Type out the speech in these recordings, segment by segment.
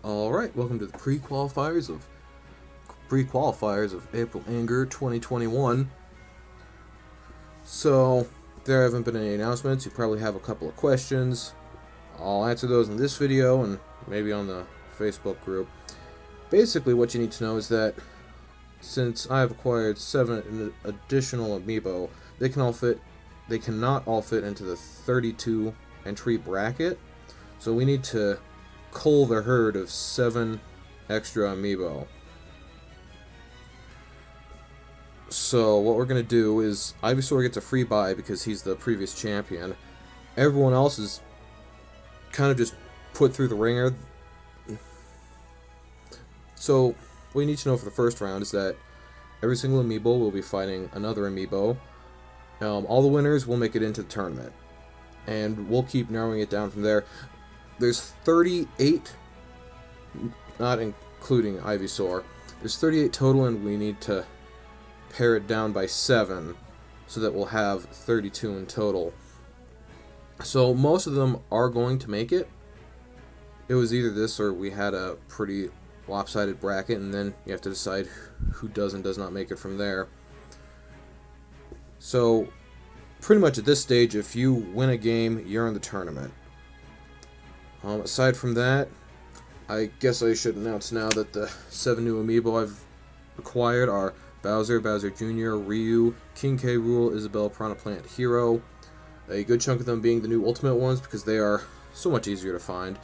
Alright, welcome to the pre-qualifiers of April Anger 2021. So, there haven't been any announcements. You probably have a couple of questions. I'll answer those in this video and maybe on the Facebook group. Basically, what you need to know is that since I have acquired 7 additional amiibo, they cannot all fit into the 32 entry bracket. So we need to cull the herd of 7 extra amiibo. So what we're going to do is Ivysaur gets a free buy because he's the previous champion. Everyone else is kind of just put through the ringer. So what you need to know for the first round is that every single amiibo will be fighting another amiibo. All the winners will make it into the tournament. And we'll keep narrowing it down from there. There's 38, not including Ivysaur. There's 38 total, and we need to pare it down by 7, so that we'll have 32 in total. So most of them are going to make it. It was either this or we had a pretty lopsided bracket, and then you have to decide who does and does not make it from there. So pretty much at this stage, if you win a game, you're in the tournament. Aside from that, I guess I should announce now that the 7 new amiibo I've acquired are Bowser, Bowser Jr., Ryu, King K. Rool, Isabelle, Piranha Plant, Hero. A good chunk of them being the new Ultimate ones because they are so much easier to find.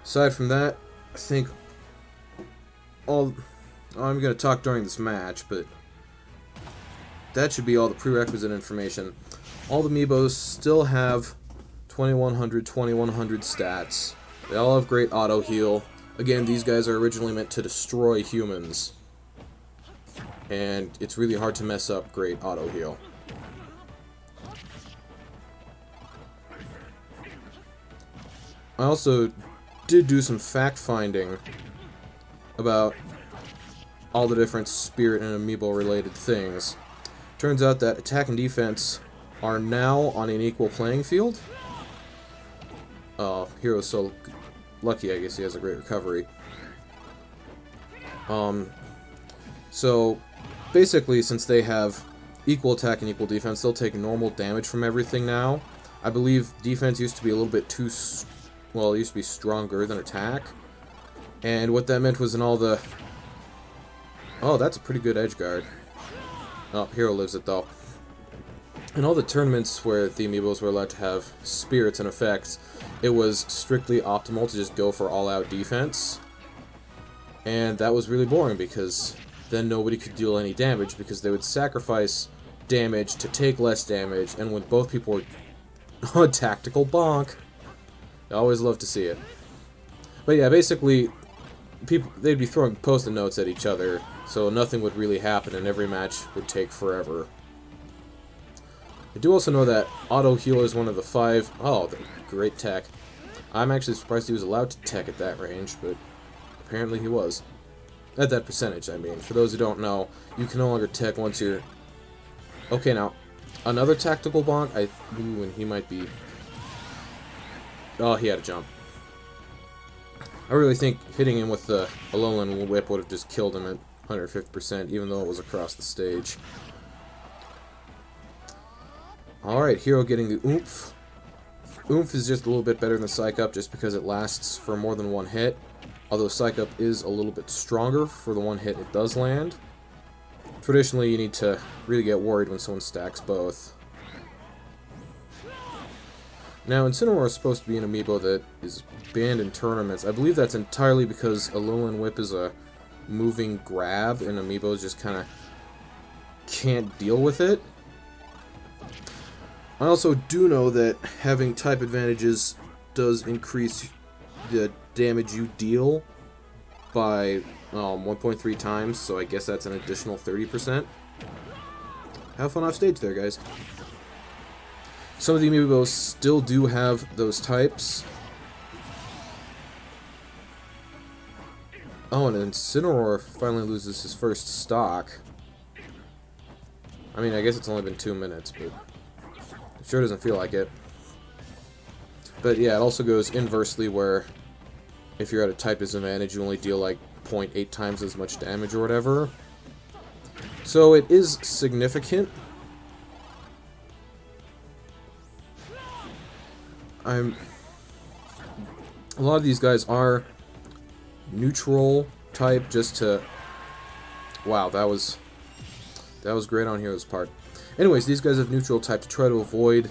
Aside from that, I think I'm going to talk during this match, but that should be all the prerequisite information. All the amiibos still have 2100 stats. They all have great auto heal. Again, these guys are originally meant to destroy humans, and it's really hard to mess up great auto heal. I also did do some fact finding about all the different spirit and amiibo related things. Turns out that attack and defense are now on an equal playing field. Hero's so lucky, I guess he has a great recovery. So basically, since they have equal attack and equal defense, they'll take normal damage from everything now. I believe defense used to be a little bit too, well, it used to be stronger than attack. And what that meant was in all the... Oh, that's a pretty good edge guard. Oh, Hero lives it though. In all the tournaments where the amiibos were allowed to have spirits and effects, it was strictly optimal to just go for all-out defense. And that was really boring because then nobody could deal any damage because they would sacrifice damage to take less damage, and when both people were a tactical bonk. I always love to see it. But yeah, basically, they'd be throwing post-it notes at each other, so nothing would really happen and every match would take forever. I do also know that auto heal is one of the 5... Oh, great tech. I'm actually surprised he was allowed to tech at that range, but apparently he was. At that percentage, I mean. For those who don't know, you can no longer tech once you're... Okay, now, another tactical bonk, ooh, and he might be... Oh, he had a jump. I really think hitting him with the Alolan Whip would have just killed him at 150%, even though it was across the stage. Alright, Hero getting the Oomph. Oomph is just a little bit better than Psych Up just because it lasts for more than one hit. Although Psych Up is a little bit stronger for the one hit it does land. Traditionally, you need to really get worried when someone stacks both. Now, Incineroar is supposed to be an amiibo that is banned in tournaments. I believe that's entirely because Alolan Whip is a moving grab, and amiibos just kind of can't deal with it. I also do know that having type advantages does increase the damage you deal by 1.3 times, so I guess that's an additional 30%. Have fun off stage there, guys. Some of the amiibos still do have those types. Oh, and Incineroar finally loses his first stock. I mean, I guess it's only been 2 minutes, but it sure doesn't feel like it. But yeah, it also goes inversely where if you're at a type disadvantage, you only deal like 0.8 times as much damage or whatever. So it is significant. A lot of these guys are neutral type just to... Wow, that was great on Hero's part. Anyways, these guys have neutral type to try to avoid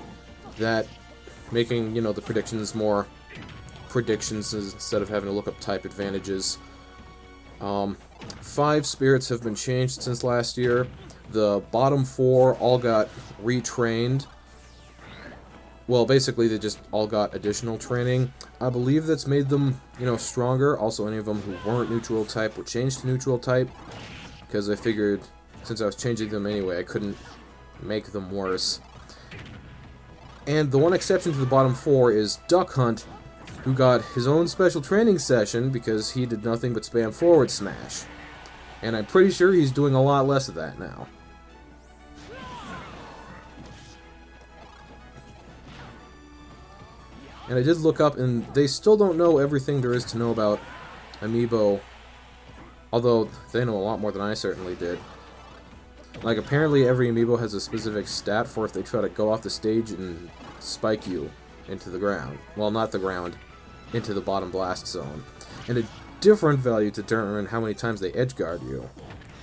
that, making, you know, the predictions more predictions instead of having to look up type advantages. 5 spirits have been changed since last year. The bottom 4 all got retrained. Well, basically, they just all got additional training. I believe that's made them, you know, stronger. Also, any of them who weren't neutral type were changed to neutral type, because I figured, since I was changing them anyway, I couldn't make them worse. And the one exception to the bottom 4 is Duck Hunt, who got his own special training session because he did nothing but spam forward smash. And I'm pretty sure he's doing a lot less of that now. And I did look up, and they still don't know everything there is to know about Amiibo, although they know a lot more than I certainly did. Like, apparently every Amiibo has a specific stat for if they try to go off the stage and spike you into the ground. Well, not the ground, into the bottom blast zone. And a different value to determine how many times they edgeguard you,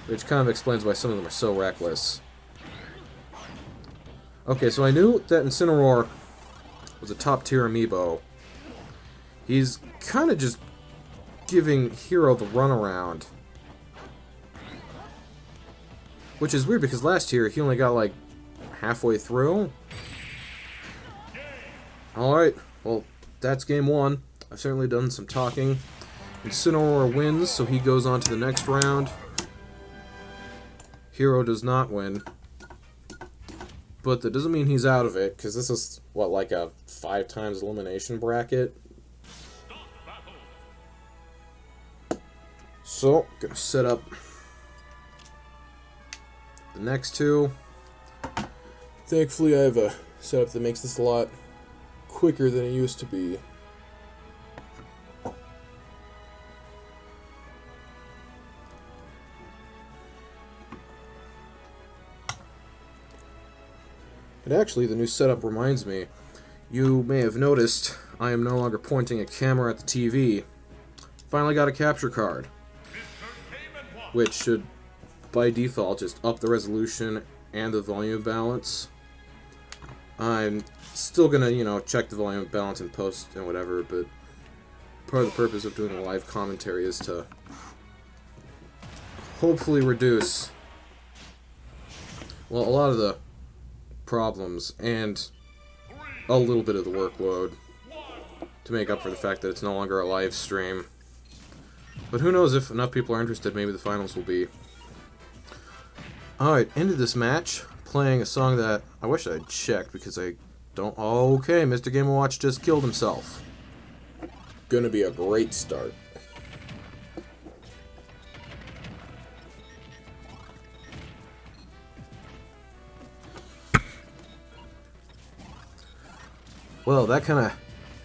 which kind of explains why some of them are so reckless. Okay, so I knew that Incineroar was a top-tier Amiibo. He's kind of just giving Hero the runaround. Which is weird, because last year he only got, like, halfway through. Alright, well, that's game 1. I've certainly done some talking. Incineroar wins, so he goes on to the next round. Hero does not win. But that doesn't mean he's out of it, because this is, what, like a 5 times elimination bracket? So, gonna set up the next 2. Thankfully, I have a setup that makes this a lot quicker than it used to be. And actually, the new setup reminds me, you may have noticed I am no longer pointing a camera at the TV. Finally got a capture card, which should, by default, just up the resolution and the volume balance. I'm still gonna, you know, check the volume balance in post and whatever, but part of the purpose of doing a live commentary is to hopefully reduce, well, a lot of the problems and a little bit of the workload to make up for the fact that it's no longer a live stream. But who knows, if enough people are interested, maybe the finals will be. Alright, ended this match playing a song that I wish I had checked because I don't... Okay, Mr. Game & Watch just killed himself. Gonna be a great start. Well, that kind of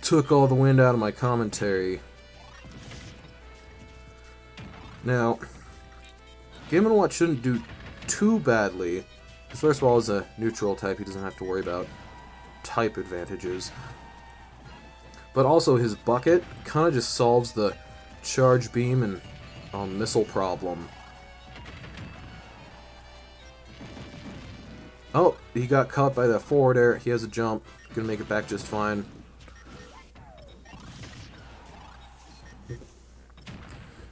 took all the wind out of my commentary. Now, Game & Watch shouldn't do too badly, because first of all, as a neutral type, he doesn't have to worry about type advantages. But also, his bucket kind of just solves the charge beam and missile problem. Oh, he got caught by that forward air. He has a jump. Gonna make it back just fine.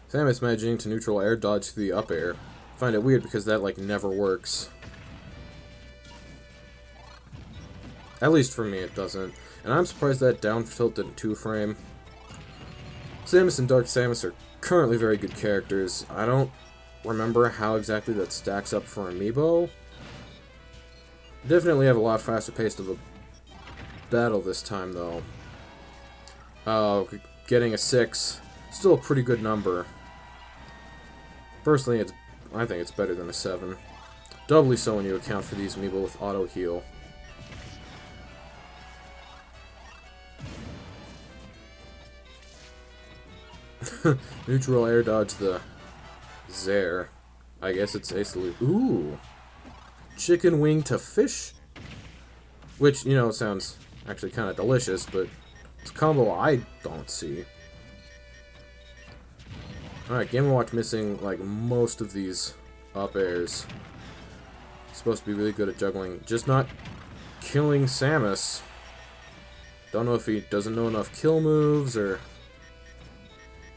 Samus managing to neutral air dodge to the up air. Find it weird because that, like, never works. At least for me it doesn't. And I'm surprised that down tilt didn't 2-frame. Samus and Dark Samus are currently very good characters. I don't remember how exactly that stacks up for Amiibo. Definitely have a lot faster pace of a battle this time, though. Getting a 6. Still a pretty good number. Personally, I think it's better than a 7. Doubly so when you account for these Amiibo with auto heal. Neutral air dodge the Zare. I guess it's a solution. Ooh! Chicken wing to fish? Which, you know, sounds actually kind of delicious, but it's a combo I don't see. Alright, Game & Watch missing, like, most of these up airs. Supposed to be really good at juggling. Just not killing Samus. Don't know if he doesn't know enough kill moves, or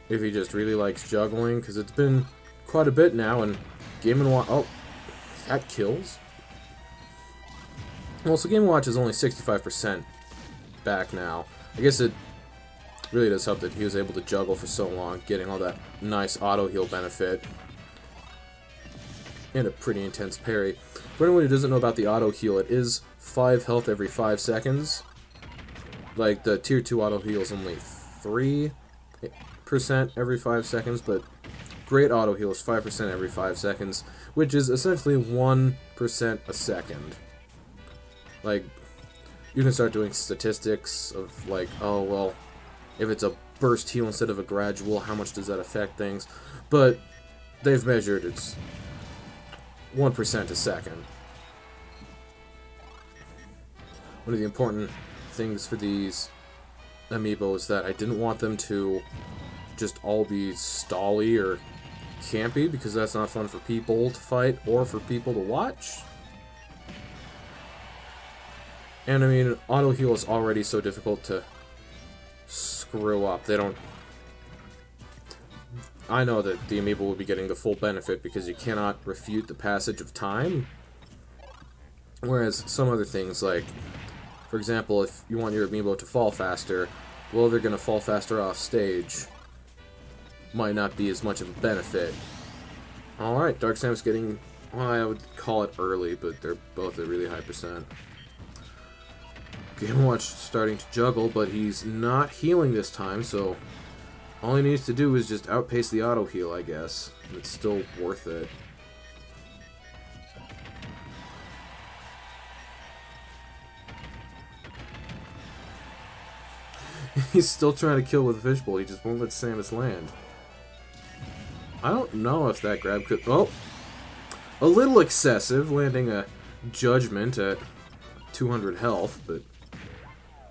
if he just really likes juggling, because it's been quite a bit now, and Game & Watch... Oh, that kills? Well, so Game & Watch is only 65% back now. I guess it really does help that he was able to juggle for so long, getting all that nice auto-heal benefit. And a pretty intense parry. For anyone who doesn't know about the auto-heal, it is 5 health every 5 seconds. Like, the Tier 2 auto-heal is only 3% every 5 seconds, but great auto-heal is 5% every 5 seconds, which is essentially 1% a second. Like, you can start doing statistics of, like, oh, well, if it's a burst heal instead of a gradual, how much does that affect things? But they've measured it's 1% a second. One of the important things for these amiibo is that I didn't want them to just all be stally or campy, because that's not fun for people to fight or for people to watch. And I mean, auto heal is already so difficult to screw up. They don't... I know that the amiibo will be getting the full benefit because you cannot refute the passage of time. Whereas some other things, like, for example, if you want your amiibo to fall faster, well, they're going to fall faster off stage. Might not be as much of a benefit. Alright, Dark Samus getting, well, I would call it early, but they're both at really high percent. Game & Watch starting to juggle, but he's not healing this time, so all he needs to do is just outpace the auto heal, I guess. It's still worth it. He's still trying to kill with a fishbowl, he just won't let Samus land. I don't know if that grab could... Oh! A little excessive, landing a Judgment at 200 health, but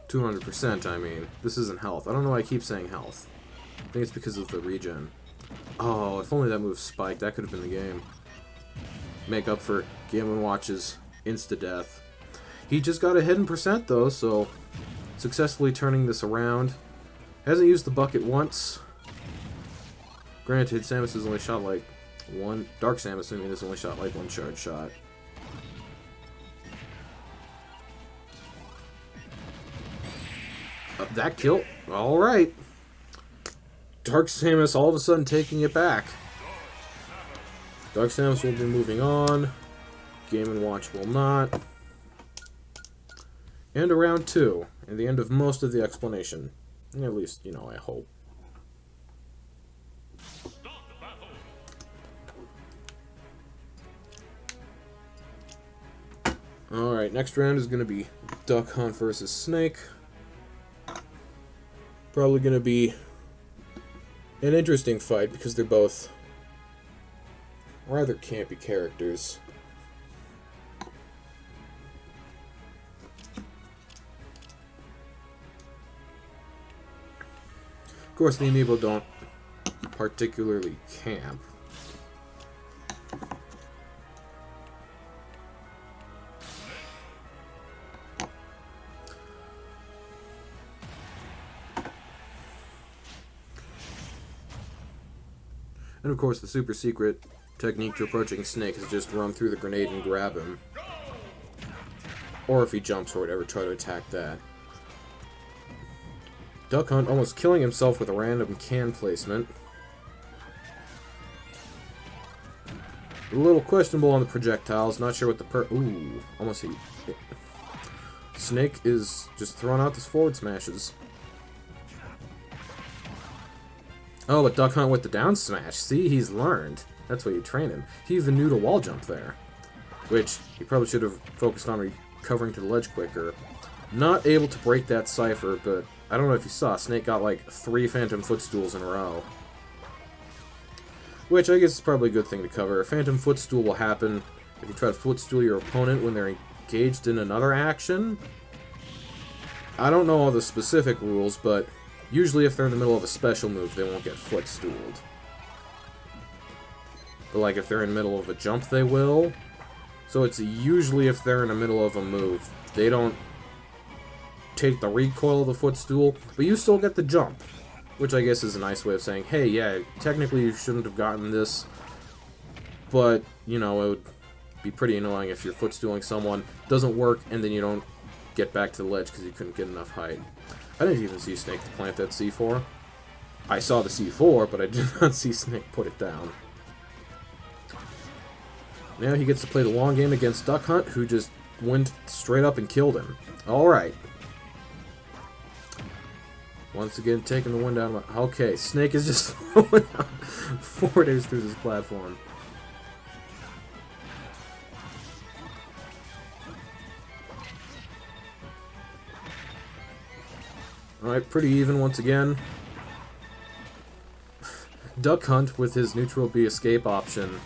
200%, I mean. This isn't health. I don't know why I keep saying health. I think it's because of the regen. Oh, if only that move spiked, that could have been the game. Make up for Game & Watch's insta-death. He just got ahead in percent, though, so successfully turning this around. Hasn't used the bucket once. Granted, Samus has only shot like one... Dark Samus, I mean, has only shot like one charge shot. That kill. Alright. Dark Samus all of a sudden taking it back. Dark Samus will be moving on. Game & Watch will not. And a round 2. And the end of most of the explanation. At least, you know, I hope. Alright, next round is going to be Duck Hunt versus Snake. Probably going to be an interesting fight because they're both rather campy characters. Of course, the amiibo don't particularly camp. And of course, the super secret technique to approaching Snake is just run through the grenade and grab him. Or if he jumps or whatever, try to attack that. Duck Hunt almost killing himself with a random can placement. A little questionable on the projectiles, not sure what the ooh, almost hit. Snake is just throwing out these forward smashes. Oh, but Duck Hunt with the down smash. See, he's learned. That's what you train him. He even knew to wall jump there. Which, he probably should have focused on recovering to the ledge quicker. Not able to break that cipher, but I don't know if you saw, Snake got like 3 Phantom Footstools in a row. which I guess is probably a good thing to cover. A Phantom Footstool will happen if you try to footstool your opponent when they're engaged in another action. I don't know all the specific rules, but usually if they're in the middle of a special move, they won't get footstooled. But like if they're in the middle of a jump, they will. So it's usually if they're in the middle of a move, they don't take the recoil of the footstool, but you still get the jump. Which I guess is a nice way of saying, hey, yeah, technically you shouldn't have gotten this, but, you know, it would be pretty annoying if you're footstooling someone, doesn't work, and then you don't get back to the ledge because you couldn't get enough height. I didn't even see Snake to plant that C4. I saw the C4, but I did not see Snake put it down. Now he gets to play the long game against Duck Hunt, who just went straight up and killed him. Alright. Once again, taking the wind out of my... Okay, Snake is just throwing out forwarders through this platform. Alright, pretty even once again. Duck Hunt with his neutral B escape option.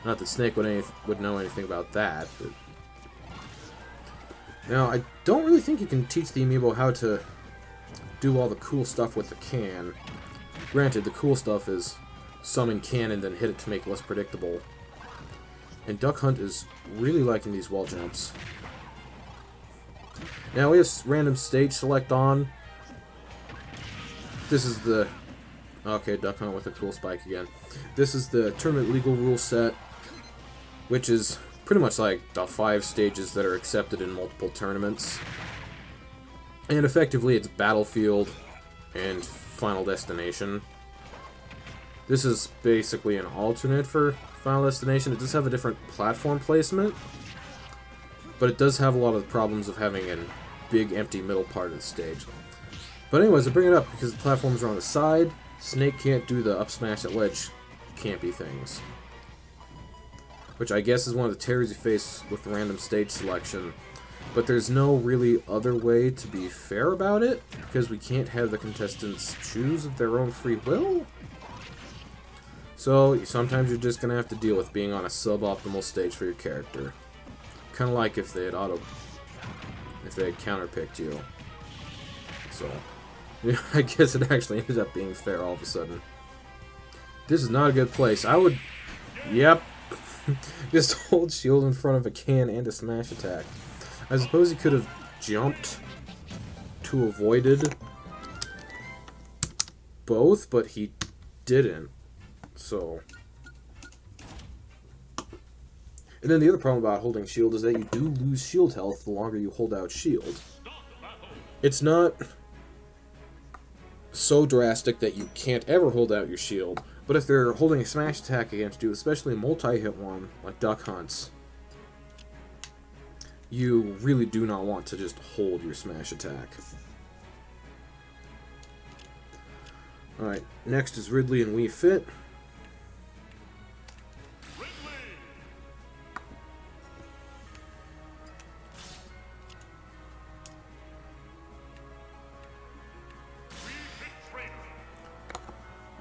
Not that Snake would know anything about that, but... Now, I don't really think you can teach the amiibo how to do all the cool stuff with the can. Granted, the cool stuff is summon cannon, then hit it to make it less predictable. And Duck Hunt is really liking these wall jumps. Now we have random stage select on. This is the... Okay, Duck Hunt with a cool spike again. This is the tournament legal rule set, which is pretty much like the 5 stages that are accepted in multiple tournaments. And effectively, it's Battlefield and Final Destination. This is basically an alternate for Final Destination. It does have a different platform placement, but it does have a lot of the problems of having a big empty middle part of the stage. But anyways, I bring it up because the platforms are on the side. Snake can't do the up smash at ledge campy things, which I guess is one of the terrors you face with random stage selection. But there's no really other way to be fair about it, because we can't have the contestants choose of their own free will. So sometimes you're just gonna have to deal with being on a suboptimal stage for your character. Kind of like if they had counterpicked you. So yeah, I guess it actually ended up being fair all of a sudden. This is not a good place. I would... Yep. Just hold shield in front of a can and a smash attack. I suppose he could have jumped to avoided both, but he didn't. So... And then the other problem about holding shield is that you do lose shield health the longer you hold out shield. It's not so drastic that you can't ever hold out your shield, but if they're holding a smash attack against you, especially a multi-hit one, like Duck Hunt's, you really do not want to just hold your smash attack. Alright, next is Ridley and Wii Fit.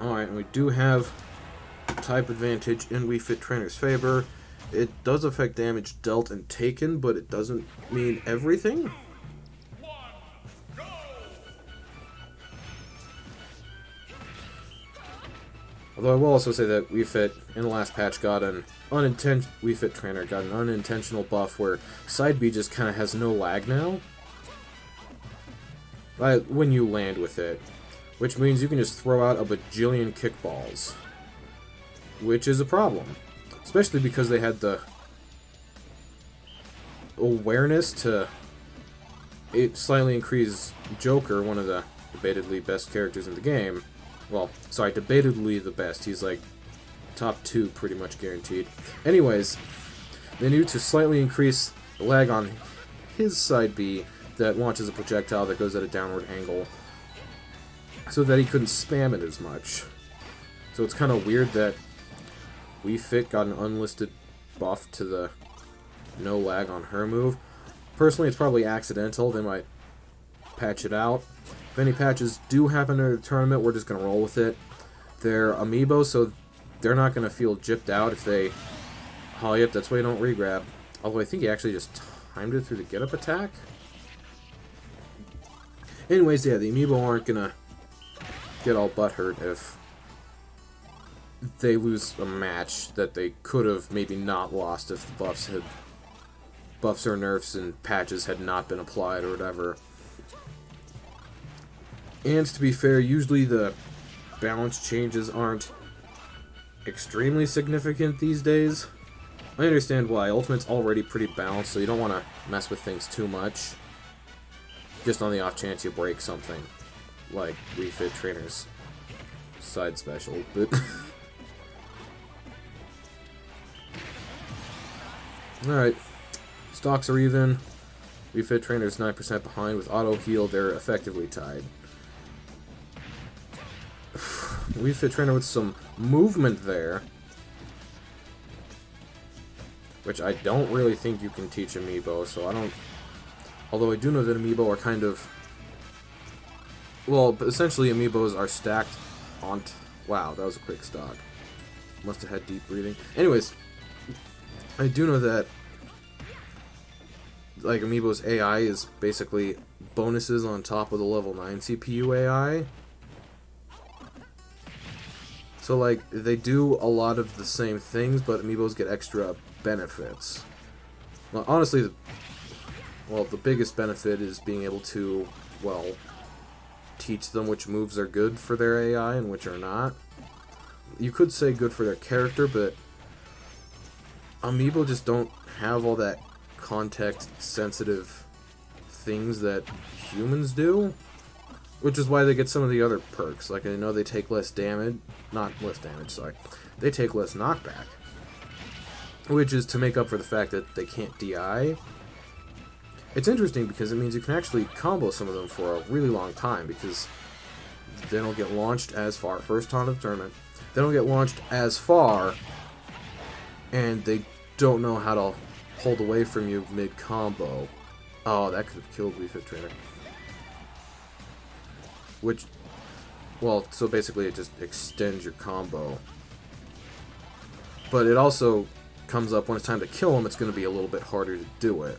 Alright, and we do have type advantage in Wii Fit Trainer's favor. It does affect damage dealt and taken, but it doesn't mean everything. Although I will also say that Wii Fit in the last patch got an Wii Fit Trainer got an unintentional buff where side B just kind of has no lag now when you land with it, which means you can just throw out a bajillion kickballs, which is a problem. Especially because they had the awareness to slightly increase Joker, one of the debatedly best characters in the game. Well, sorry, debatedly the best. He's like top 2 pretty much guaranteed. Anyways, they knew to slightly increase the lag on his side B that launches a projectile that goes at a downward angle so that he couldn't spam it as much. So it's kind of weird that Wii Fit got an unlisted buff to the no lag on her move. Personally, it's probably accidental. They might patch it out. If any patches do happen in the tournament, we're just going to roll with it. They're amiibo, so they're not going to feel gypped out if they... Oh, yep, that's why you don't regrab. Although I think he actually just timed it through the get-up attack. Anyways, yeah, the amiibo aren't going to get all butthurt if they lose a match that they could have maybe not lost if the buffs or nerfs and patches had not been applied or whatever. And to be fair, usually the balance changes aren't extremely significant these days. I understand why. Ultimate's already pretty balanced, so you don't want to mess with things too much. Just on the off chance you break something. Like Wii Fit Trainer's side special, but... Alright. Stocks are even. Wii Fit Trainer's 9% behind. With auto heal, they're effectively tied. Wii Fit Trainer with some movement there. Which I don't really think you can teach amiibo, so I don't... Although I do know that amiibo are kind of... Well, essentially amiibos are stacked on... Wow, that was a quick stock. Must have had deep breathing. Anyways, I do know that like amiibo's AI is basically bonuses on top of the level 9 CPU AI. So like, they do a lot of the same things, but amiibos get extra benefits. Well, honestly, the biggest benefit is being able to, well, teach them which moves are good for their AI and which are not. You could say good for their character, but amiibo just don't have all that context-sensitive things that humans do. Which is why they get some of the other perks. Like, I know they take less damage. Not less damage, sorry. They take less knockback. Which is to make up for the fact that they can't DI. It's interesting because it means you can actually combo some of them for a really long time. Because they don't get launched as far. First time of the tournament. They don't get launched as far. And they don't know how to hold away from you mid-combo. Oh, that could have killed Wii Fit Trainer. Which, well, so basically it just extends your combo. But it also comes up when it's time to kill him, it's going to be a little bit harder to do it.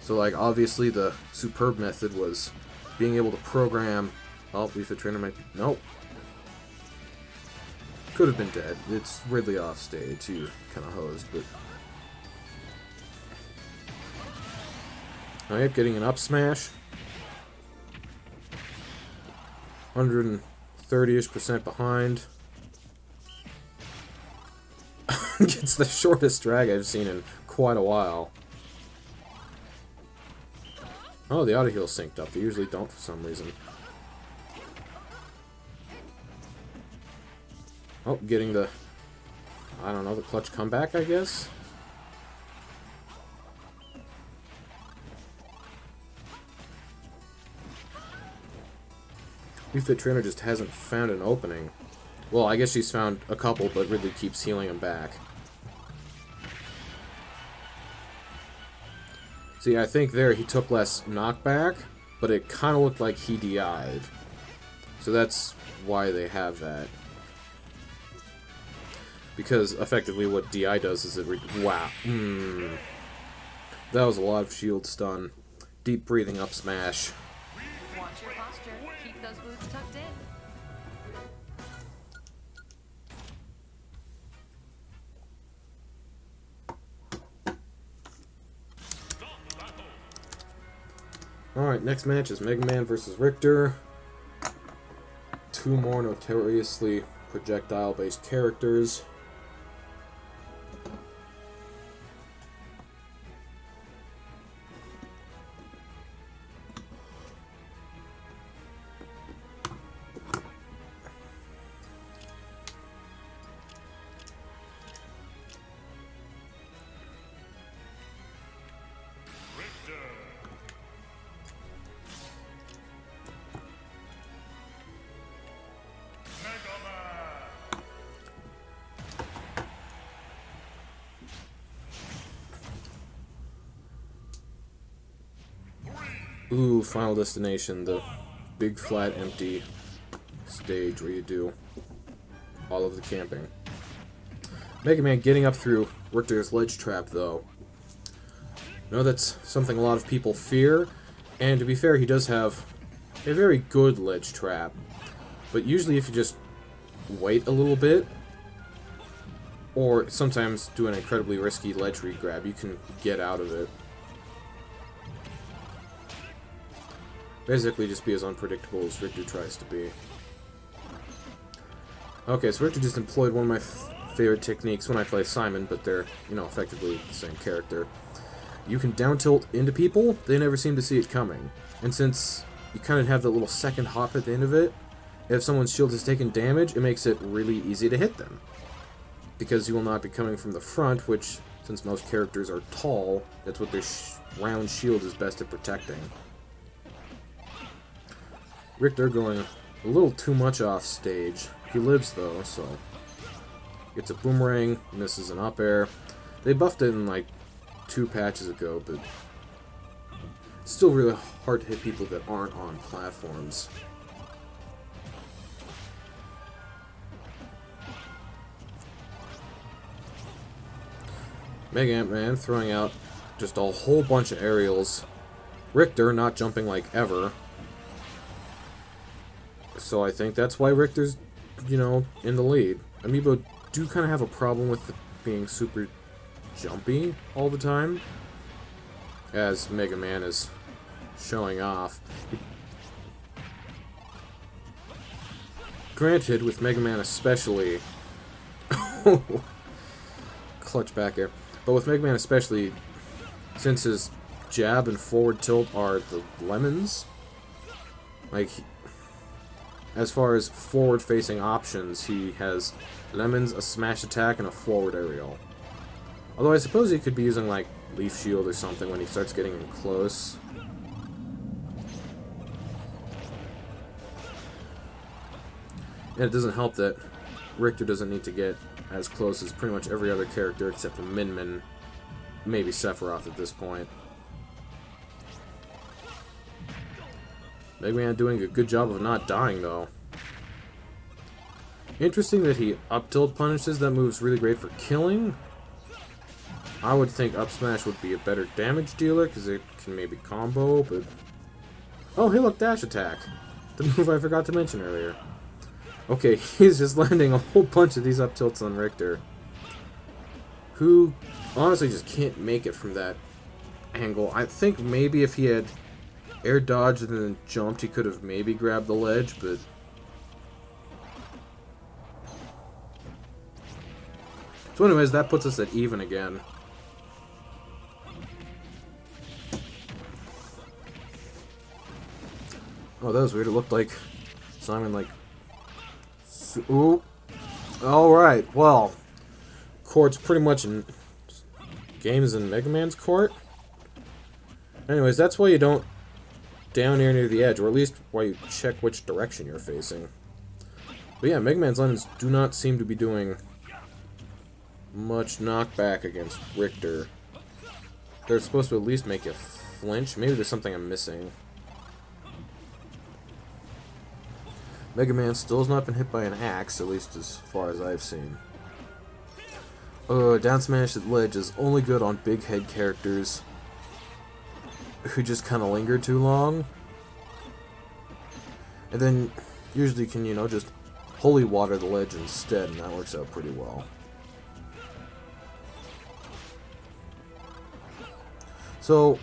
So, like, obviously the superb method was being able to program... Oh, Wii Fit Trainer might be... Nope. Could have been dead. It's Ridley off stage. You kind of hosed, but... Alright, getting an up smash. 130-ish% behind. Gets the shortest drag I've seen in quite a while. Oh, the auto heal synced up. They usually don't for some reason. Oh, getting the... I don't know, the clutch comeback, I guess? Wii Fit Trainer just hasn't found an opening. Well, I guess she's found a couple, but Ridley keeps healing him back. See, I think there he took less knockback, but it kind of looked like he DI'd. So that's why they have that. Because effectively what DI does is it... Wow. That was a lot of shield stun. Deep breathing up smash. Watch your posture. Keep those boots tucked in. Alright, next match is Mega Man versus Richter. Two more notoriously projectile-based characters. Ooh, Final Destination, the big flat empty stage where you do all of the camping. Mega Man getting up through Richter's ledge trap, though. I know that's something a lot of people fear, and to be fair, he does have a very good ledge trap. But usually if you just wait a little bit, or sometimes do an incredibly risky ledge regrab, you can get out of it. Basically just be as unpredictable as Richter tries to be. Okay, so Richter just employed one of my favorite techniques when I play Simon, but they're, you know, effectively the same character. You can down tilt into people, they never seem to see it coming. And since you kind of have that little second hop at the end of it, if someone's shield has taken damage, it makes it really easy to hit them. Because you will not be coming from the front, which, since most characters are tall, that's what their round shield is best at protecting. Richter going a little too much off stage. He lives though, so gets a boomerang, misses an up air. They buffed it in like 2 patches ago, but it's still really hard to hit people that aren't on platforms. Mega Ant-Man throwing out just a whole bunch of aerials. Richter not jumping like ever. So I think that's why Richter's, you know, in the lead. Amiibo do kind of have a problem with being super jumpy all the time, as Mega Man is showing off. Granted, with Mega Man especially... clutch back air. But with Mega Man especially, since his jab and forward tilt are the lemons, like, as far as forward-facing options, he has lemons, a smash attack, and a forward aerial. Although I suppose he could be using, like, Leaf Shield or something when he starts getting in close. And it doesn't help that Richter doesn't need to get as close as pretty much every other character except for Min-Min, maybe Sephiroth at this point. Mega Man doing a good job of not dying, though. Interesting that he up tilt punishes. That move's really great for killing. I would think up smash would be a better damage dealer, because it can maybe combo, but... Oh, hey look, dash attack! The move I forgot to mention earlier. Okay, he's just landing a whole bunch of these up tilts on Richter, who honestly just can't make it from that angle. I think maybe if he had air dodged and then jumped, he could have maybe grabbed the ledge, but... So anyways, that puts us at even again. Oh, that was weird. It looked like Simon, like... Ooh. Alright, well. Court's pretty much in... Game's in Mega Man's court. Anyways, that's why you don't down air near the edge, or at least why you check which direction you're facing. But yeah, Mega Man's lemons do not seem to be doing much knockback against Richter. They're supposed to at least make you flinch. Maybe there's something I'm missing. Mega Man still has not been hit by an axe, at least as far as I've seen. Down smash at ledge is only good on big head characters who just kind of linger too long. And then usually can, you know, just holy water the ledge instead, and that works out pretty well. So,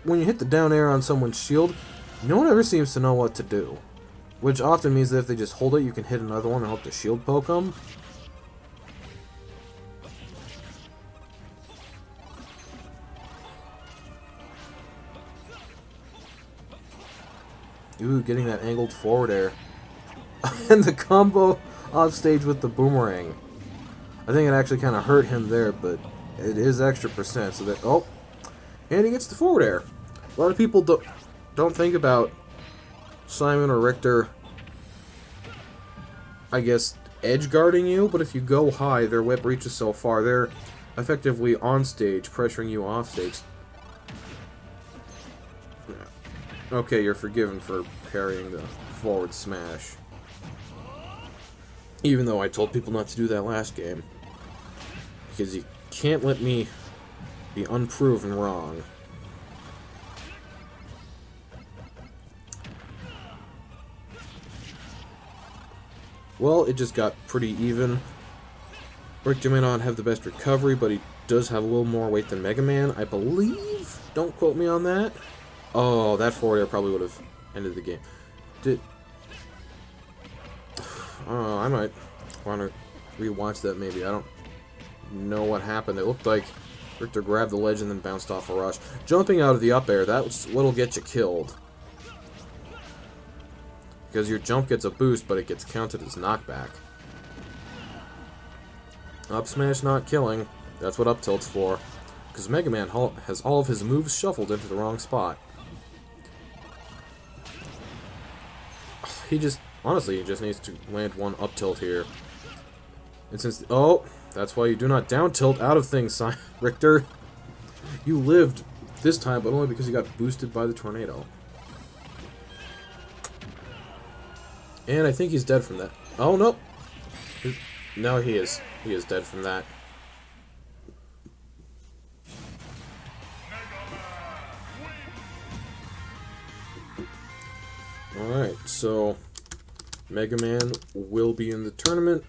when you hit the down air on someone's shield, no one ever seems to know what to do. Which often means that if they just hold it, you can hit another one and hope to shield poke them. Ooh, getting that angled forward air. And the combo off stage with the boomerang. I think it actually kind of hurt him there, but it is extra percent, so that... Oh! And he gets the forward air. A lot of people don't think about Simon or Richter, I guess, edge guarding you, but if you go high, their whip reaches so far, they're effectively on stage, pressuring you off stage. Okay, you're forgiven for parrying the forward smash. Even though I told people not to do that last game. Because you can't let me be unproven wrong. Well, it just got pretty even. Richter may not have the best recovery, but he does have a little more weight than Mega Man, I believe. Don't quote me on that. Oh, that forward air probably would have ended the game. I might want to rewatch that maybe. I don't know what happened. It looked like Richter grabbed the ledge and then bounced off a rush. Jumping out of the up air, that's what'll get you killed. Because your jump gets a boost, but it gets counted as knockback. Up smash not killing. That's what up tilt's for. Because Mega Man has all of his moves shuffled into the wrong spot. Honestly, he just needs to land one up tilt here. And since... Oh! That's why you do not down tilt out of things, Richter. You lived this time, but only because you got boosted by the tornado. And I think he's dead from that. Oh, no! No, he is. He is dead from that. Alright, so Mega Man will be in the tournament.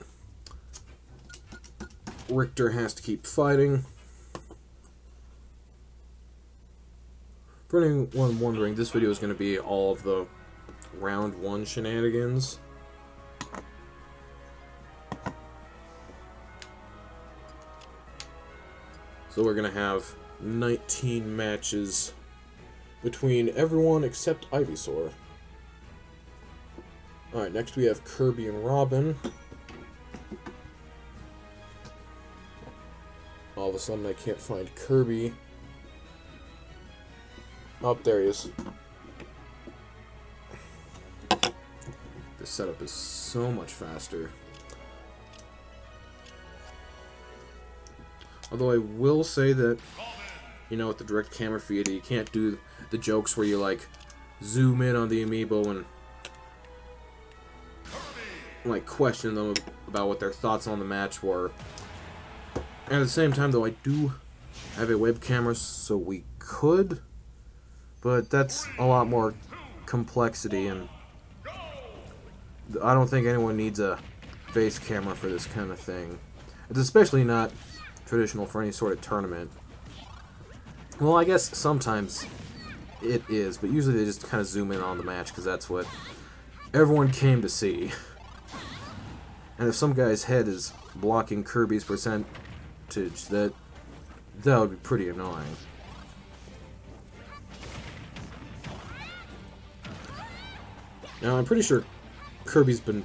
Richter has to keep fighting. For anyone wondering, this video is going to be all of the round 1 shenanigans. So we're going to have 19 matches between everyone except Ivysaur. Alright, next we have Kirby and Robin. All of a sudden I can't find Kirby. Oh, there he is. This setup is so much faster. Although I will say that, you know, with the direct camera feed, you can't do the jokes where you, like, zoom in on the amiibo and, like, question them about what their thoughts on the match were. And at the same time, though, I do have a web camera, so we could, but that's a lot more complexity, and I don't think anyone needs a face camera for this kind of thing. It's especially not traditional for any sort of tournament. Well, I guess sometimes it is, but usually they just kind of zoom in on the match, because that's what everyone came to see. And if some guy's head is blocking Kirby's percentage, that would be pretty annoying. Now, I'm pretty sure Kirby's been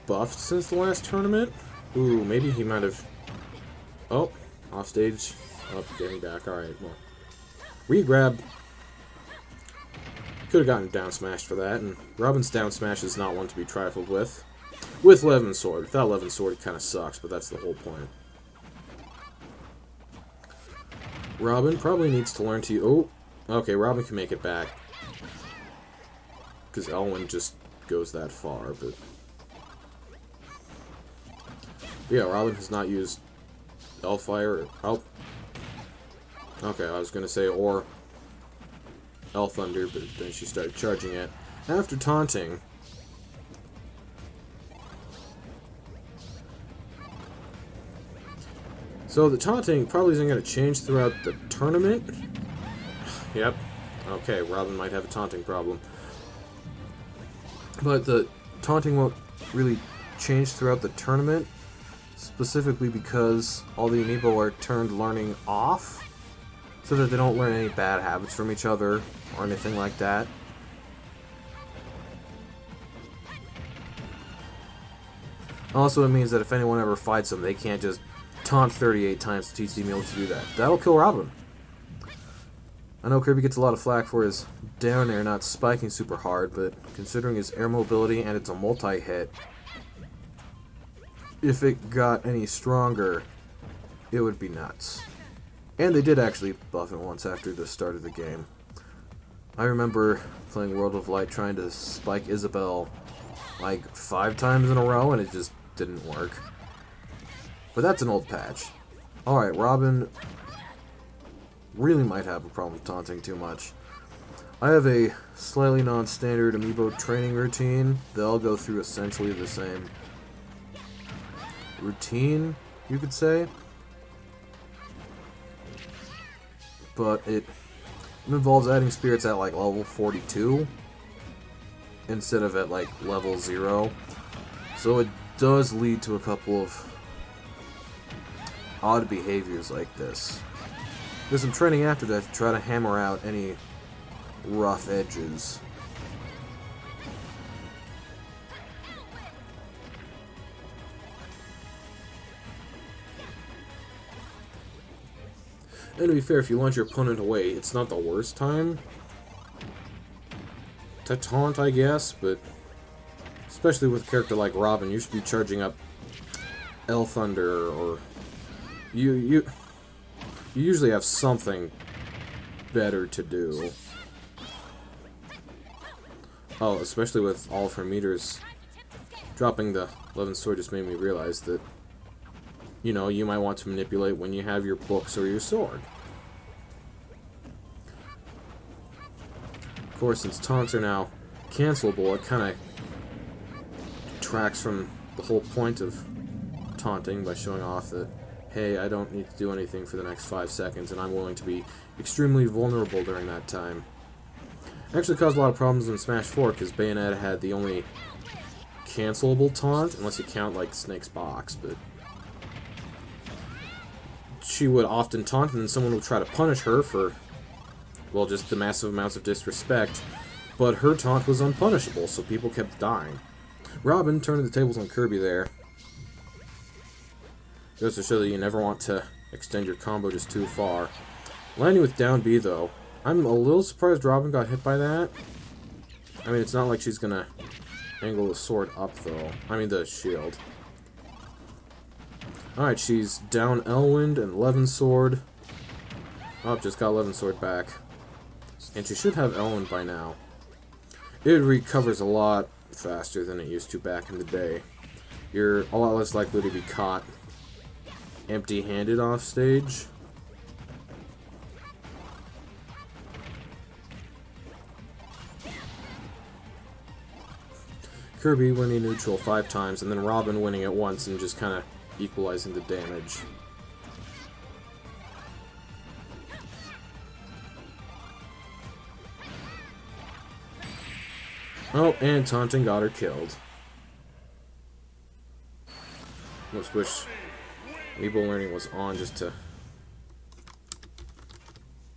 buffed since the last tournament. Ooh, maybe he might have... Oh, off stage. Oh, getting back. Alright, well. Re-grab. Could have gotten down smashed for that, and Robin's down smash is not one to be trifled with. With Levin Sword. Without Levin Sword, it kind of sucks, but that's the whole point. Robin probably needs to learn to... Oh, okay, Robin can make it back. Because Elwyn just goes that far, but... Yeah, Robin has not used L-Fire or... Oh. Okay, I was going to say or L-Thunder, but then she started charging it. After taunting... So the taunting probably isn't going to change throughout the tournament. Yep. Okay, Robin might have a taunting problem. But the taunting won't really change throughout the tournament, specifically because all the amiibo are turned learning off, so that they don't learn any bad habits from each other or anything like that. Also, it means that if anyone ever fights them, they can't just taunt 38 times to teach the amiibo to do that. That'll kill Robin. I know Kirby gets a lot of flack for his down air not spiking super hard, but considering his air mobility and it's a multi-hit, if it got any stronger, it would be nuts. And they did actually buff it once after the start of the game. I remember playing World of Light trying to spike Isabelle like 5 times in a row, and it just didn't work. But that's an old patch. Alright, Robin really might have a problem with taunting too much. I have a slightly non-standard amiibo training routine. They all go through essentially the same routine, you could say. But it involves adding spirits at like level 42 instead of at like level 0. So it does lead to a couple of odd behaviors like this. There's some training after that to try to hammer out any rough edges. And to be fair, if you launch your opponent away, it's not the worst time to taunt, I guess, but especially with a character like Robin, you should be charging up L Thunder, or you usually have something better to do. Oh, especially with all of her meters. Dropping the 11 sword just made me realize that, you know, you might want to manipulate when you have your books or your sword. Of course, since taunts are now cancelable, it kind of detracts from the whole point of taunting by showing off that, hey, I don't need to do anything for the next 5 seconds, and I'm willing to be extremely vulnerable during that time. It actually caused a lot of problems in Smash 4, because Bayonetta had the only cancelable taunt, unless you count, like, Snake's box, but she would often taunt, and then someone would try to punish her for, well, just the massive amounts of disrespect, but her taunt was unpunishable, so people kept dying. Robin turned the tables on Kirby there. Goes to show that you never want to extend your combo just too far. Landing with down B, though. I'm a little surprised Robin got hit by that. I mean, it's not like she's gonna angle the sword up, though. I mean, the shield. Alright, she's down Elwind and Levin Sword. Oh, just got Levin Sword back. And she should have Elwind by now. It recovers a lot faster than it used to back in the day. You're a lot less likely to be caught empty-handed off stage. Kirby winning neutral 5 times, and then Robin winning it once and just kind of equalizing the damage. Oh, and taunting got her killed. Most wish Amiibo Learning was on just to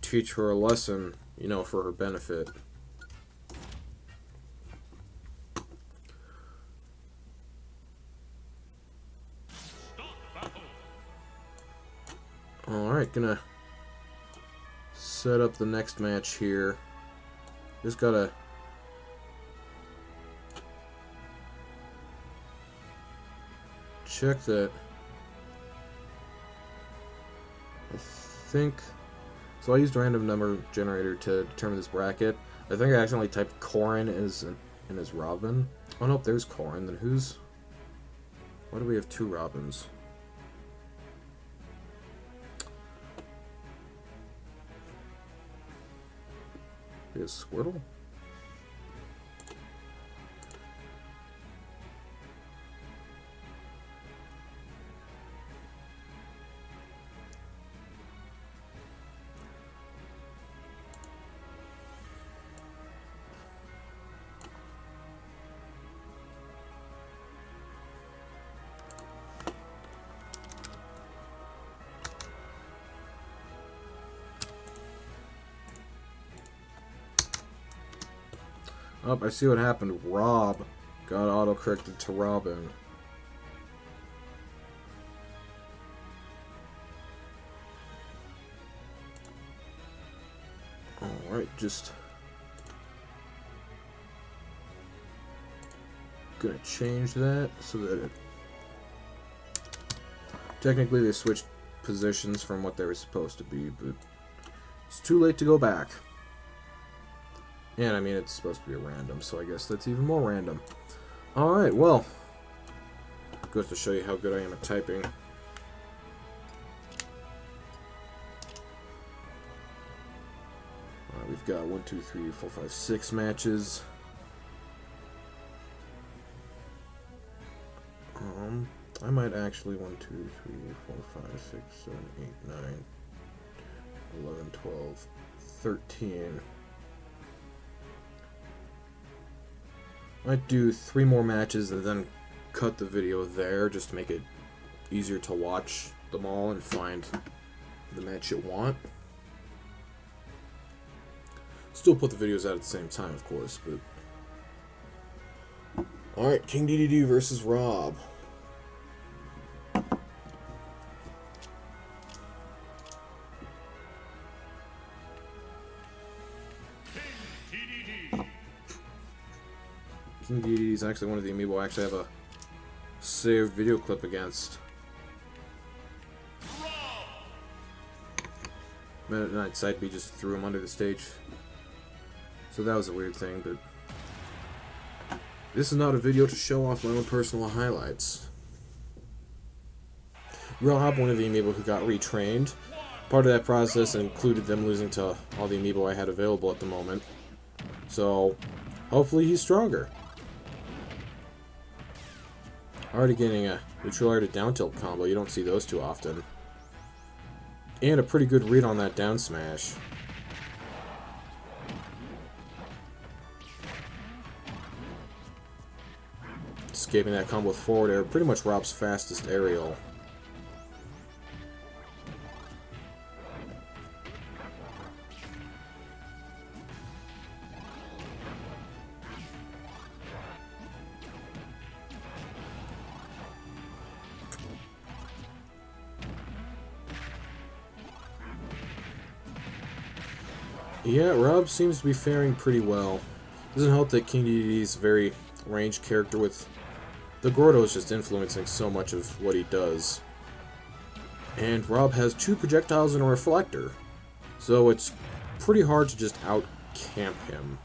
teach her a lesson, you know, for her benefit. Alright, gonna set up the next match here. Just gotta check that. I think so. I used a random number generator to determine this bracket. I think I accidentally typed Corrin in as Robin. Oh nope, there's Corrin. Then who's? Why do we have 2 Robins? Is Squirtle? Oh, I see what happened. Rob got auto-corrected to Robin. Alright, just gonna change that so that it... Technically they switched positions from what they were supposed to be, but it's too late to go back. And I mean, it's supposed to be a random, so I guess that's even more random. Alright, well, Goes to show you how good I am at typing. We've got 1, 2, 3, 4, 5, 6 matches. I might actually 1, 2, 3, 4, 5, 6, 7, 8, 9, 11, 12, 13. Might do 3 more matches and then cut the video there just to make it easier to watch them all and find the match you want. Still put the videos out at the same time, of course, but... Alright, King DeDeDe versus R.O.B. King DeDeDe is actually one of the amiibo I actually have a saved video clip against. Minute Night Side B just threw him under the stage. So that was a weird thing, but this is not a video to show off my own personal highlights. R.O.B, one of the amiibo who got retrained. Part of that process included them losing to all the amiibo I had available at the moment. So, hopefully he's stronger. Already getting a neutral air to down tilt combo, you don't see those too often. And a pretty good read on that down smash. Escaping that combo with forward air, pretty much R.O.B's fastest aerial. Yeah, R.O.B seems to be faring pretty well. Doesn't help that King DeDeDe is a very ranged character with the Gordo is just influencing so much of what he does. And R.O.B has 2 projectiles and a reflector, so it's pretty hard to just out-camp him.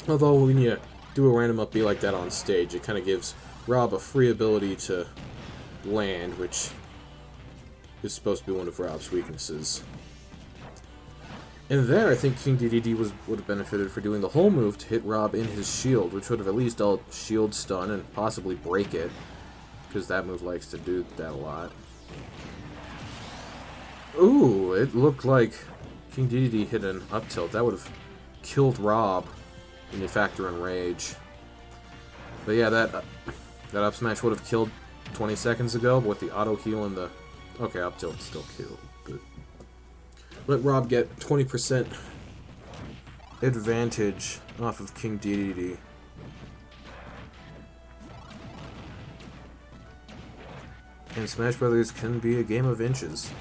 Although when you do a random up B like that on stage, it kind of gives R.O.B a free ability to land, which is supposed to be one of R.O.B's weaknesses. And there, I think King DeDeDe would have benefited for doing the whole move to hit R.O.B in his shield, which would have at least dealt shield stun and possibly break it, because that move likes to do that a lot. Ooh, it looked like King DeDeDe hit an up tilt. That would have killed R.O.B when you factor in rage. But yeah, that up smash would have killed 20 seconds ago, but with the auto heal and the... Okay, up tilt still killed. Good. Let R.O.B get 20% advantage off of King DeDeDe. And Smash Brothers can be a game of inches.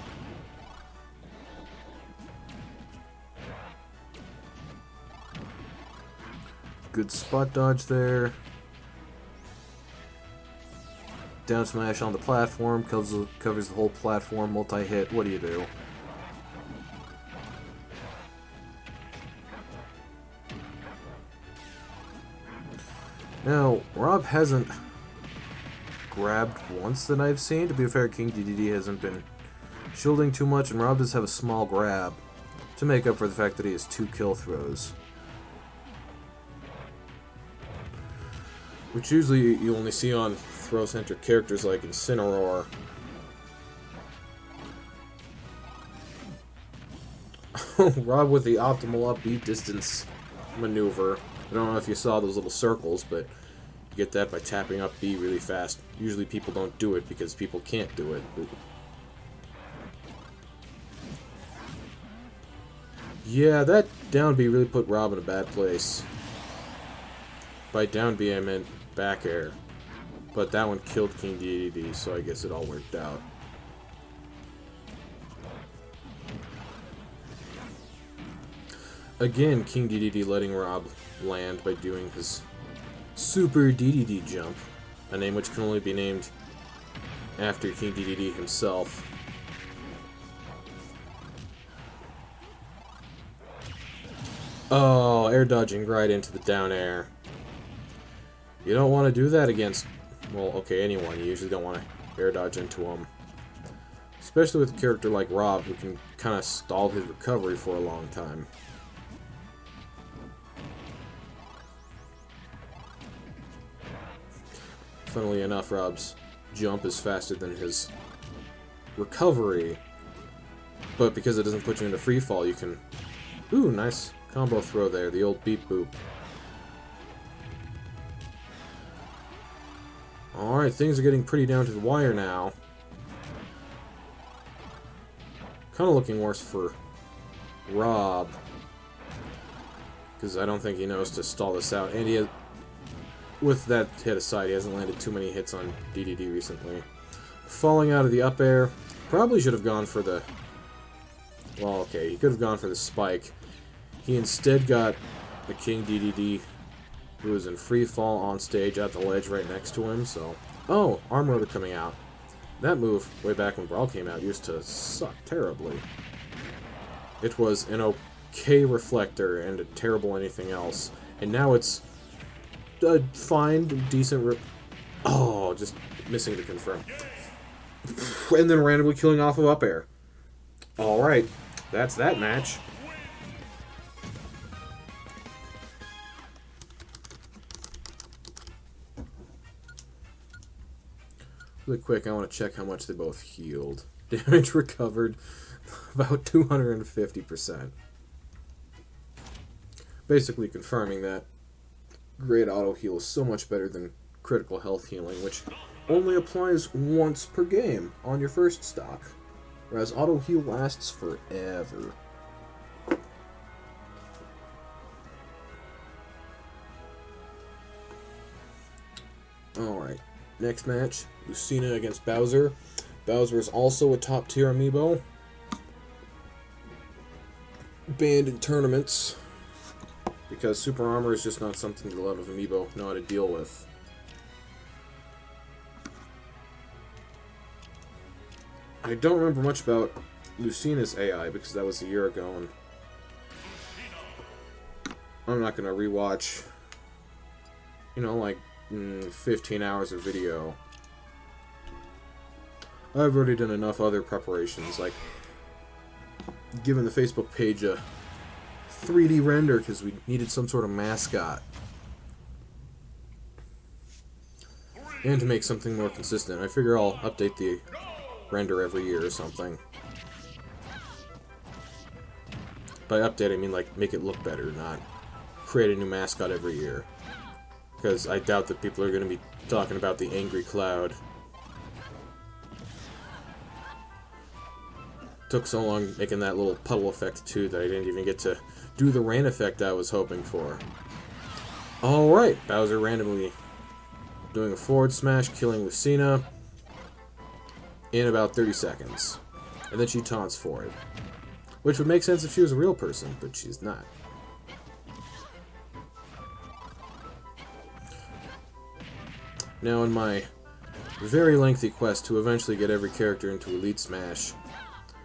Good spot dodge there. Down smash on the platform, covers the whole platform, multi-hit. What do you do? Now, R.O.B hasn't grabbed once that I've seen. To be fair, King DeDeDe hasn't been shielding too much, and R.O.B does have a small grab to make up for the fact that he has 2 kill throws. Which usually you only see on throw-centric characters like Incineroar. R.O.B with the optimal up B distance maneuver. I don't know if you saw those little circles, but you get that by tapping up B really fast. Usually people don't do it because people can't do it. But yeah, that down B really put R.O.B in a bad place. By down B I meant back air. But that one killed King DeDeDe, so I guess it all worked out. Again, King DeDeDe letting R.O.B land by doing his Super DeDeDe jump, a name which can only be named after King DeDeDe himself. Oh, air dodging right into the down air. You don't want to do that against, well, okay, anyone. You usually don't want to air dodge into them. Especially with a character like R.O.B, who can kind of stall his recovery for a long time. Funnily enough, R.O.B's jump is faster than his recovery. But because it doesn't put you into free fall, you can... Ooh, nice combo throw there, the old beep boop. Alright, things are getting pretty down to the wire now. Kind of looking worse for R.O.B. Because I don't think he knows to stall this out. And he has, with that hit aside, he hasn't landed too many hits on DeDeDe recently. Falling out of the up air. Probably should have gone for the... Well, okay, he could have gone for the spike. He instead got the King DeDeDe, who was in free fall on stage at the ledge right next to him, so... Oh, arm rotor coming out. That move, way back when Brawl came out, used to suck terribly. It was an okay reflector and a terrible anything else. And now it's a fine, decent Oh, just missing to confirm. And then randomly killing off of up air. Alright, that's that match. Really quick, I want to check how much they both healed. Damage recovered, about 250%. Basically confirming that great auto heal is so much better than critical health healing, which only applies once per game on your first stock, whereas auto heal lasts forever. Alright, next match, Lucina against Bowser. Bowser is also a top tier amiibo. Banned in tournaments, because super armor is just not something that a lot of amiibo know how to deal with. I don't remember much about Lucina's AI, because that was a year ago, and I'm not going to rewatch, you know, like 15 hours of video. I've already done enough other preparations, like giving the Facebook page a 3D render because we needed some sort of mascot. And to make something more consistent. I figure I'll update the render every year or something. By update, I mean like make it look better, not create a new mascot every year. Because I doubt that people are going to be talking about the angry cloud. Took so long making that little puddle effect too that I didn't even get to do the rain effect I was hoping for. Alright, Bowser randomly doing a forward smash, killing Lucina in about 30 seconds. And then she taunts for it. Which would make sense if she was a real person, but she's not. Now in my very lengthy quest to eventually get every character into Elite Smash,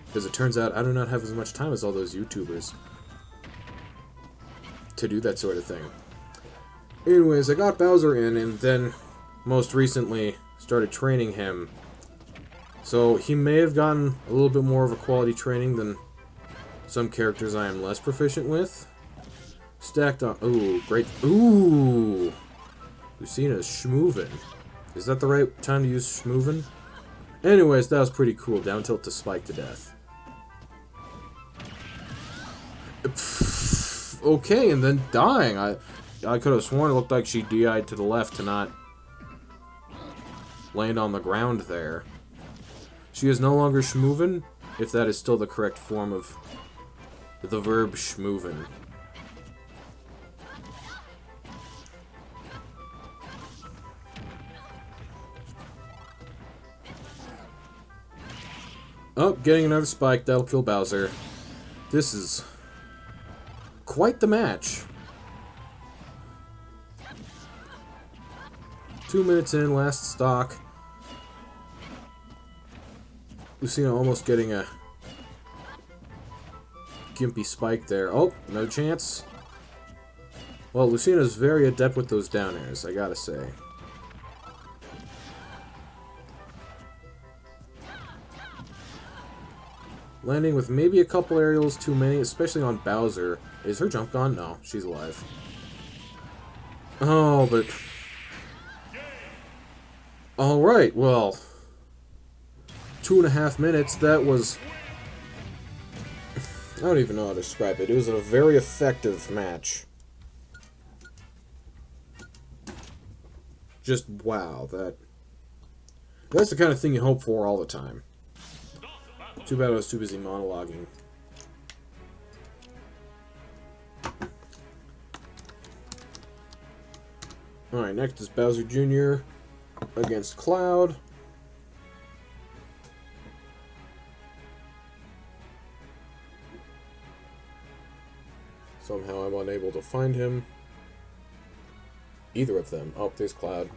because it turns out I do not have as much time as all those YouTubers to do that sort of thing. Anyways, I got Bowser in, and then most recently started training him. So he may have gotten a little bit more of a quality training than some characters I am less proficient with. Stacked on... Ooh, great... Ooh! Lucina's schmoovin'. Is that the right time to use schmoovin'? Anyways, that was pretty cool. Down tilt to spike to death. Okay, and then dying. I could have sworn it looked like she DI'd to the left to not land on the ground there. She is no longer schmoovin', if that is still the correct form of the verb schmoovin'. Oh, getting another spike. That'll kill Bowser. This is quite the match. 2 minutes in, last stock. Lucina almost getting a gimpy spike there. Oh, no chance. Well, Lucina's very adept with those down airs, I gotta say. Landing with maybe a couple aerials too many, especially on Bowser. Is her jump gone? No, she's alive. Oh, but... Alright, well... 2.5 minutes, that was... I don't even know how to describe it. It was a very effective match. Just, wow, that's the kind of thing you hope for all the time. Too bad I was too busy monologuing. Alright, next is Bowser Jr. against Cloud. Somehow I'm unable to find him. Either of them. Oh, there's Cloud.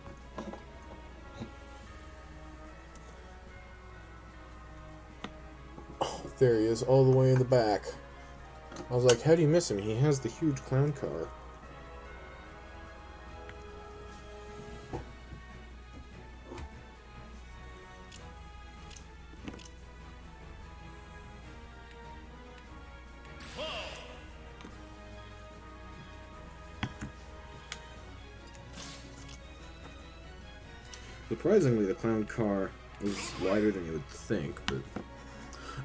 Oh, there he is, all the way in the back. I was like, how do you miss him? He has the huge clown car. Surprisingly, the clown car is wider than you would think, but...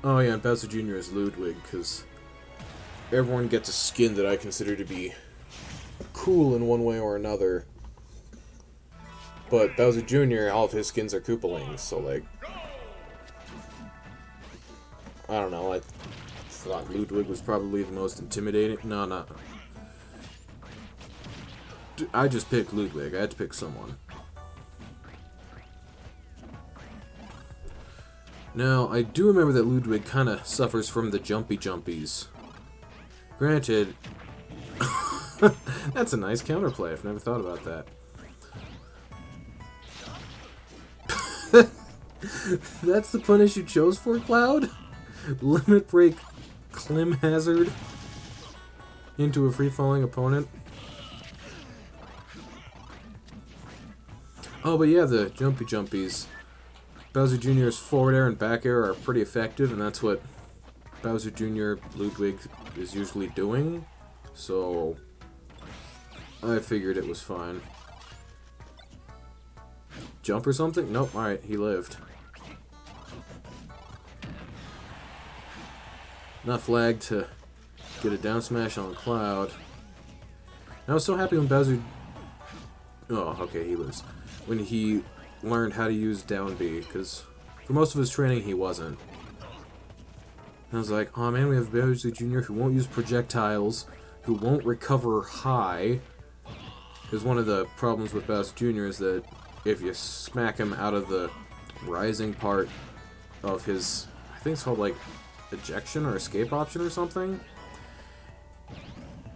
Oh yeah, and Bowser Jr. is Ludwig, because everyone gets a skin that I consider to be cool in one way or another. But Bowser Jr., all of his skins are Koopalings, so like... I don't know, I thought Ludwig was probably the most intimidating. No, not... I just picked Ludwig, I had to pick someone. Now, I do remember that Ludwig kind of suffers from the jumpy jumpies. Granted, that's a nice counterplay. I've never thought about that. That's the punish you chose for, Cloud? Limit break Clim Hazard into a free-falling opponent? Oh, but yeah, the jumpy jumpies. Bowser Jr.'s forward air and back air are pretty effective, and that's what Bowser Jr. Ludwig is usually doing, so I figured it was fine. Jump or something? Nope, alright, he lived. Enough lag to get a down smash on Cloud. I was so happy when Bowser... Oh, okay, he lives. When he learned how to use down B, because for most of his training he wasn't. And I was like, oh man, we have Bowser Jr. who won't use projectiles, who won't recover high, because one of the problems with Bowser Jr. is that if you smack him out of the rising part of his, I think it's called like ejection or escape option or something.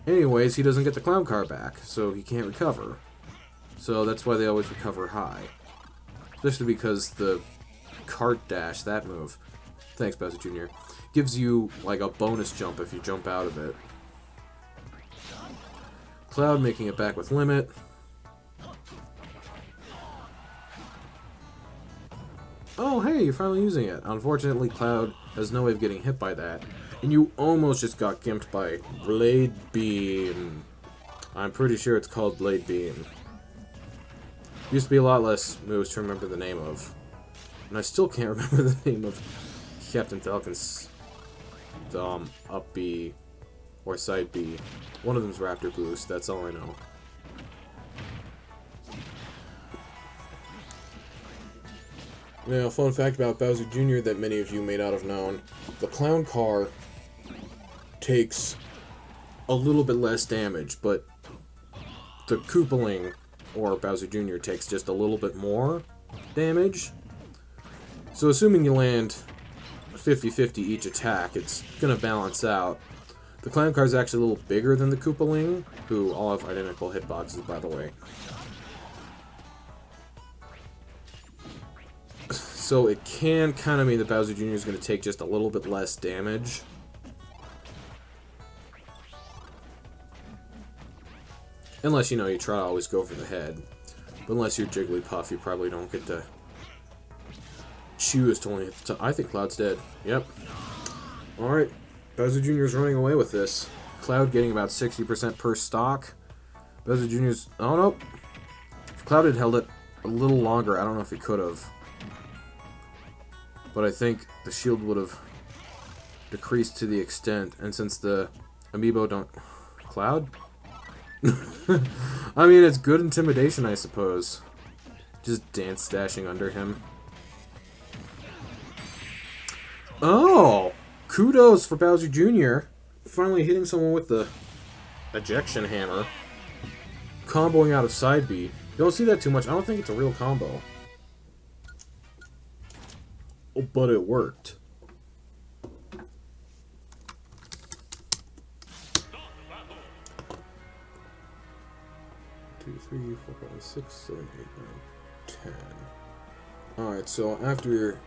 Anyways, he doesn't get the clown car back, so he can't recover. So that's why they always recover high. Especially because the cart dash, that move, thanks Bowser Jr., gives you like a bonus jump if you jump out of it. Cloud making it back with limit. Oh hey, you're finally using it. Unfortunately, Cloud has no way of getting hit by that. And you almost just got gimped by Blade Beam. I'm pretty sure it's called Blade Beam. Used to be a lot less moves to remember the name of. And I still can't remember the name of Captain Falcon's up B or side B. One of them's Raptor Boost, that's all I know. Now, fun fact about Bowser Jr. that many of you may not have known. The clown car takes a little bit less damage, but the Koopaling, or Bowser Jr., takes just a little bit more damage. So assuming you land 50-50 each attack, it's going to balance out. The clown car is actually a little bigger than the Koopaling, who all have identical hitboxes, by the way. So it can kind of mean that Bowser Jr. is going to take just a little bit less damage. Unless, you know, you try to always go for the head. But unless you're Jigglypuff, you probably don't get to choose to only hit the top. I think Cloud's dead. Yep. Alright. Bowser Jr. is running away with this. Cloud getting about 60% per stock. Bowser Jr.'s... Oh, no. If Cloud had held it a little longer, I don't know if he could have. But I think the shield would have decreased to the extent. And since the amiibo don't... Cloud? I mean, it's good intimidation, I suppose. Just dance dashing under him. Oh! Kudos for Bowser Jr. Finally hitting someone with the ejection hammer. Comboing out of side B. You don't see that too much. I don't think it's a real combo. Oh, but it worked. Two, 3, 4, 5, 6, 7, 8, 9, 10. Alright, so after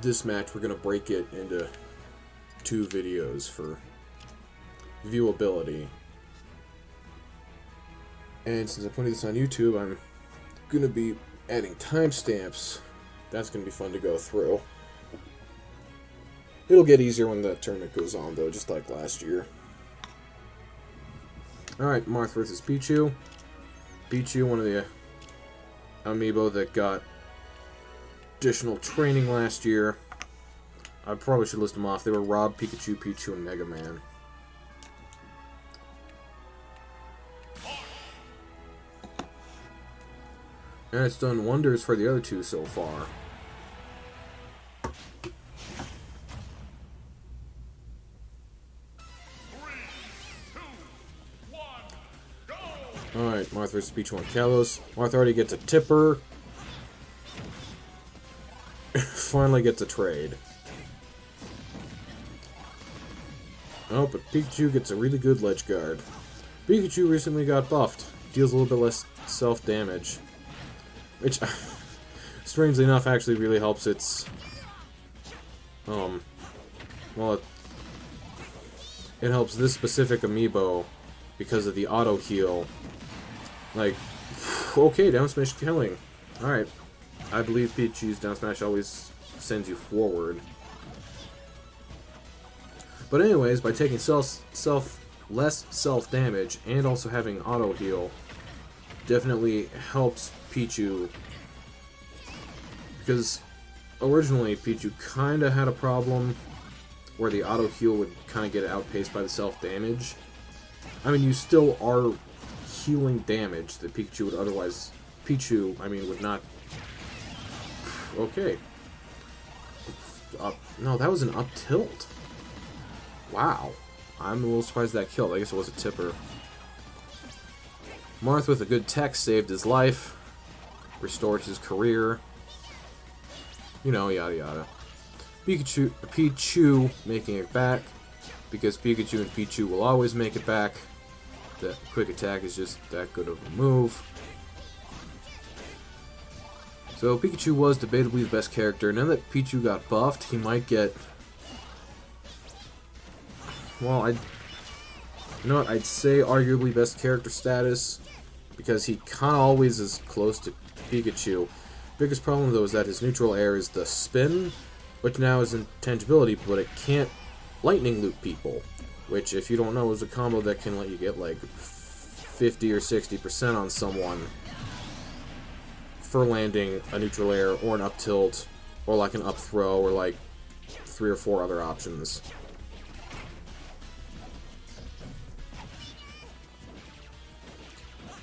this match, we're going to break it into 2 videos for viewability. And since I'm putting this on YouTube, I'm going to be adding timestamps. That's going to be fun to go through. It'll get easier when the tournament goes on, though, just like last year. Alright, Marth versus Pichu. Pichu, one of the amiibo that got additional training last year. I probably should list them off. They were R.O.B, Pikachu, Pichu, and Mega Man. And it's done wonders for the other 2 so far. Alright, Marth versus Pichu on Kalos. Marth already gets a tipper. Finally gets a trade. Oh, but Pikachu gets a really good ledge guard. Pikachu recently got buffed. Deals a little bit less self-damage. Which, strangely enough, actually really helps its... well, it helps this specific amiibo because of the auto-heal. Like, okay, down smash killing. Alright. I believe Pichu's down smash always sends you forward. But anyways, by taking less self-damage and also having auto-heal, definitely helps Pichu. Because originally Pichu kinda had a problem where the auto-heal would kinda get outpaced by the self-damage. I mean, you still are healing damage that Pikachu would otherwise... would not... Okay. No, that was an up tilt. Wow. I'm a little surprised that killed. I guess it was a tipper. Marth with a good tech saved his life. Restored his career. You know, yada yada. Pichu making it back. Because Pikachu and Pichu will always make it back. That quick attack is just that good of a move. So Pikachu was debatably the best character. Now that Pichu got buffed, he might get... Well, you know what? I'd say arguably best character status. Because he kind of always is close to Pikachu. Biggest problem though is that his neutral air is the spin, which now is intangibility, but it can't lightning loop people. Which, if you don't know, is a combo that can let you get like 50 or 60% on someone for landing a neutral air or an up tilt or like an up throw or like 3 or 4 other options.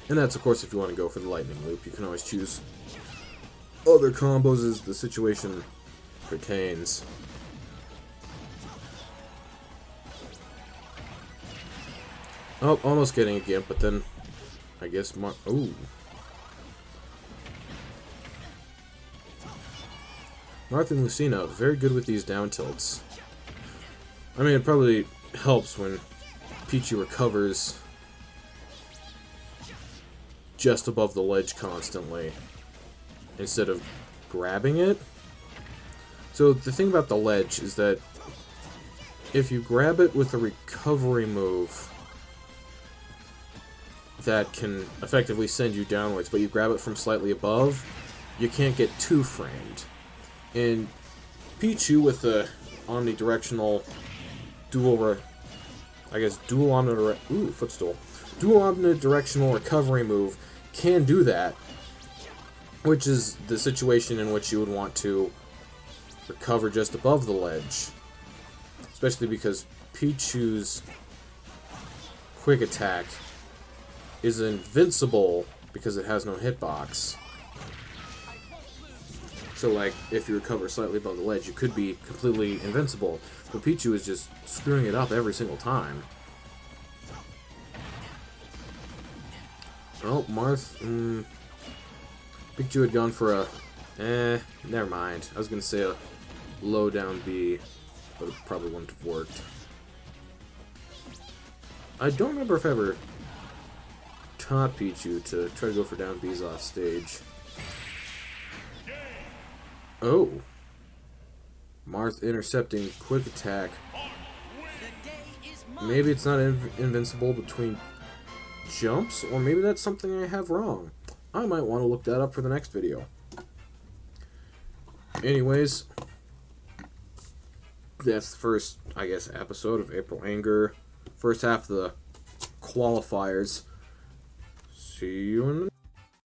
And that's, of course, if you want to go for the lightning loop. You can always choose other combos as the situation pertains. Oh, almost getting a Gimp, but then I guess ooh. Marth and Lucina, very good with these down tilts. I mean, it probably helps when Pichu recovers just above the ledge constantly, instead of grabbing it. So the thing about the ledge is that if you grab it with a recovery move, that can effectively send you downwards, but you grab it from slightly above, you can't get too framed. And Pichu with the omnidirectional dual omnidirectional recovery move can do that, which is the situation in which you would want to recover just above the ledge, especially because Pichu's quick attack is invincible because it has no hitbox. So, like, if you recover slightly above the ledge, you could be completely invincible. But Pichu is just screwing it up every single time. Well, Marth, Pichu had gone for a, never mind. I was gonna say a low down B, but it probably wouldn't have worked. I don't remember if I ever taught Pichu to try to go for down Bs off stage. Oh. Marth intercepting quick attack. Maybe it's not invincible between jumps, or maybe that's something I have wrong. I might want to look that up for the next video. Anyways, that's the first, I guess, episode of April Anger. First half of the qualifiers. See you in the